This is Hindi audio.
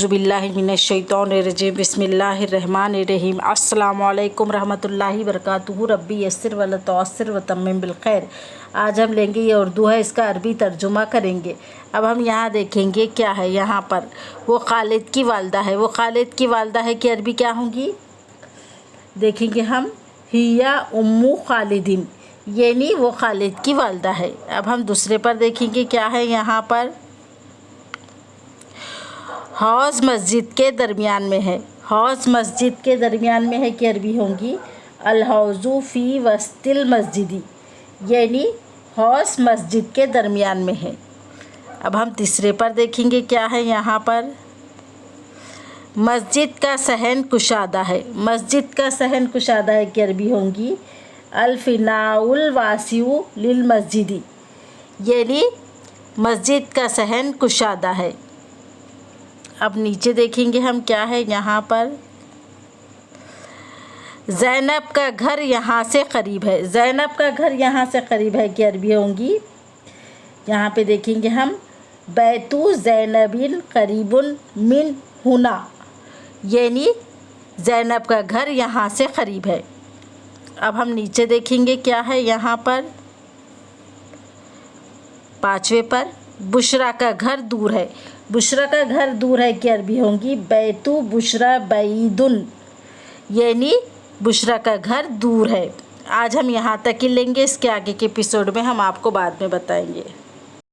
बिस्मिल्लाहिर्रहमानिर्रहीम बिस्मिल्लाहिर्रहमानिर्रहीम अस्सलामु अलैकुम रहमतुल्लाहि वबरकातुहू रब्बी यस्सिर वला तुअस्सिर व तम्मिम बिल खैर। आज हम लेंगे ये उर्दू है, इसका अरबी तर्जुमा करेंगे। अब हम यहाँ देखेंगे क्या है। यहाँ पर वो खालिद की वालदा है, वो खालिद की वालदा है कि अरबी क्या होंगी देखेंगे हम। हिया उम्मु खालिदिन, यानी वो खालिद की वालदा है। अब हम दूसरे पर देखेंगे क्या है। यहाँ पर हौज़ मस्जिद के दरमियान में है, हौज़ मस्जिद के दरमियान में है कि अरबी होंगी अल हौज़ु फ़ी वस्तिल मस्जिदी, यानी हौज़ मस्जिद के दरमियान में है। अब हम तीसरे पर देखेंगे क्या है। यहाँ पर मस्जिद का सहन कुशादा है, मस्जिद का सहन कुशादा है कि अरबी होंगी अल फ़िनाउल वासिउ लिल मस्जिदी, यानी मस्जिद का सहन कुशादा है। अब नीचे देखेंगे हम क्या है। यहाँ पर ज़ैनब का घर यहाँ से करीब है, ज़ैनब का घर यहाँ से करीब है कि अरबी होंगी। यहाँ पे देखेंगे हम बैतु ज़ैनबिन करीबुन मिन हुना, यानी ज़ैनब का घर यहाँ से करीब है। अब हम नीचे देखेंगे क्या है। यहाँ पर पाँचवें पर बुशरा का घर दूर है, बुशरा का घर दूर है कि अरबी होंगी बैतु बुशरा बैदुन, यानी बुशरा का घर दूर है। आज हम यहाँ तक ही लेंगे, इसके आगे के एपिसोड में हम आपको बाद में बताएंगे।